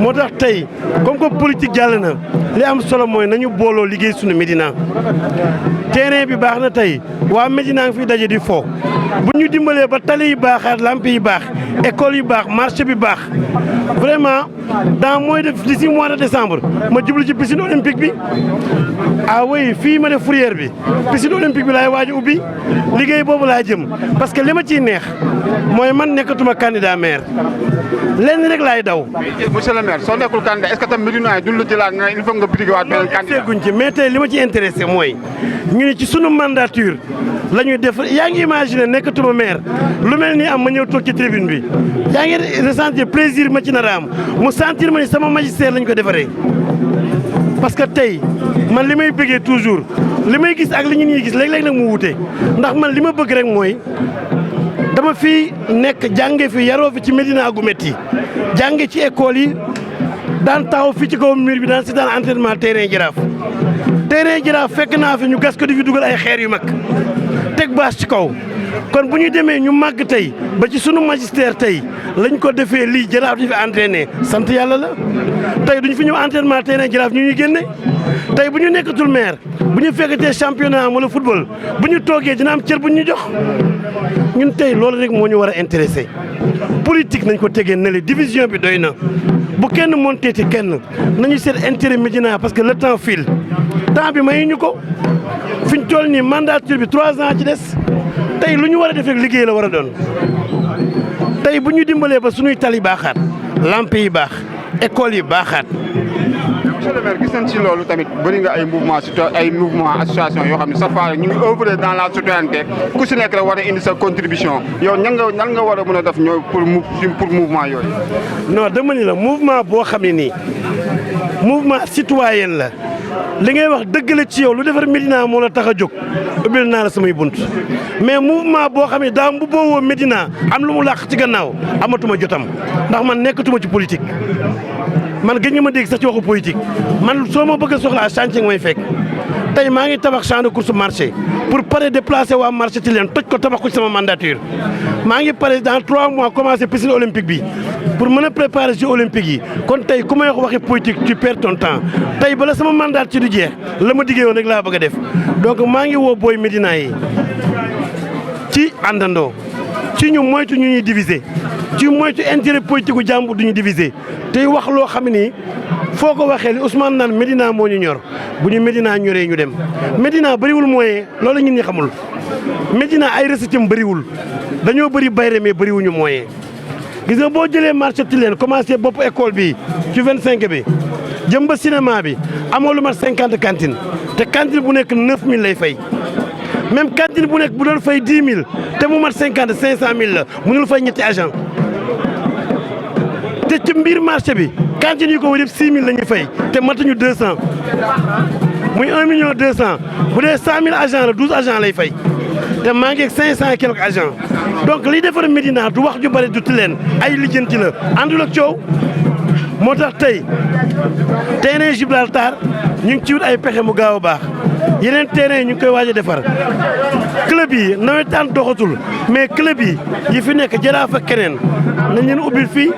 moo tax tey comme que politique jàll na li am solo mooy nañu booloo liggéey suñu Médina terrain bi baax na tey waa Médina ngi fi daje di fo bu ñu dimbalee ba tali yi baaxaat lamp yi baax école yi baax marché bi baax vraiment dans moins de d'ici mois de décembre ma jublu ci piscine olympique bi ah oui fii ma def fourrière bi piscine olympique bi laay waaj a ubbi liggéey boobu laa jëm parce que li ma ciy neex mooy man nekkatuma candidat maire lenn rek laay daw. monsieur le maire soo nekkul candidat est-ce que tam Médina yi duñ la jëlaat nga il faut nga bitigewaat beneen candidat. guñ ci mais tey li ma ci intéressé mooy ñu ne ci sunu mandature la ñuy def yaa ngi imaginer nekkatuma maire lu mel ni am ma ñëw toog ci tribune bi yaa ngi ressentir plaisir ma ci nar a am mu sentir ma ni sama magistère lañ ko defaree parce que tey man li may bëggee toujours li may gis ak li ñu ñuy gis léeg-léeg nag mu wute ndax man li ma bëgg rek mooy dama fi nekk jànge fi yaroo fi ci Médina gu métti jànge ci école yi daan taxaw fii ci kaw mur bi daan si daan entraînement terrain jaraaf fekk naa fi ñu gas ko di fi dugal ay xeer yu mag teg baas ci kaw kon bu ñu demee ñu màgg tey ba ci sunu magistère tey lañ ko defee lii jaraaf di fi entraîné sant yàlla la tey duñ fi ñëw entraînement terrain jaraaf ñu ñuy génne tey bu ñu nekkatul maire bu ñu fekkatee championnat wala football bu ñu toogee dina am cër bu ñu jox ñun tey loolu rek moo ñu war a intéressé politique nañ ko tegee ne le division bi doy na bu kenn monteeti kenn nañu seet intérêt Médina parce que le temps file temps bi mayu ñu ko fi ñu toll nii mandature bi 3 ans ci des tey lu ñu war a def rek liggéey la war a doon tey bu ñu dimbalee ba suñuy tali baaxaat lamp yi baax école yi baaxaat. monsieur le maire gis nañ ci loolu tamit bëri nga ay mouvement association yoo xam ne chaque fois ñu ngi œuvrer dans la citoyenneté ku si nekk rek war a indi sa contribution yow nan nga war a mën a def ñoo pour mouvement yooyu. non dama ni la mouvement boo xam ne nii mouvement citoyen la li ngay wax dëgg la ci yow lu defar Médina moo la tax a jóg ubbil naa la samay bunt mais mouvement boo xam ne daa mbubboo woo Médina am lu mu làq ci gannaaw amatuma jotam ndax man nekkatuma ci politique. man gëj nga ma dégg sax ci waxu politique man soo ma bëgg a soxlaa chantier nga may fekk tey maa ngi tabax champ de course marché pour pare déplacer waa marché Tilène toj ko tabax ko ci sama mandature maa ngi pare dans 3 mois commencé piscine olympique bi pour mën a préparer Jeux olympiques yi kon tey ku may wax waxi politique tu perds ton temps tey bala sama mandat ci du jeex la ma diggee woon rek laa bëgg a def donc maa ngi woo booy Médina yi ci àndandoo ci ñu moytu ñu ñuy diviser ci moytu intérêt politique gu jàmbur du ñu diviser tey wax loo xam ni foo ko waxee li Ousmane naan Médina moo ñu ñor bu ñu Médina ñoree ñu dem Médina bëriwul moyen loolu ñun ñi xamul Médina ay recettes bëriwul dañoo bëri bayre mais bëriwuñu moyen gis nga boo jëlee marché Tilène commencé bopp école bi ci 25 bi jëm ba cinéma bi amoo lu mat 50 cantines te cantine bu nekk 9000 lay fay même cantine bu nekk bu doon fay 10 000 te mu mat 500 000 la mënul fay ñetti agent te ci mbir marché bi cantine yi ko wër yëpp 6 000 la ñuy fay te matuñu 200 muy 1 million 200 bu dee 100 000 agents la 12 agents lay fay te maa ngi ak 500 et quelques agents donc liy defar Médina du wax ju bëri du Tilène ay lijjanti la àndul ak coow moo tax tey terrain Gibraltar ñu ngi ci wut ay pexe mu gaaw a baax yeneen terrain ñu ngi koy waaj a defar club yi nawetaan doxatul mais club yi fi nekk Jaraaf ak keneen nañ leen ubbil fii.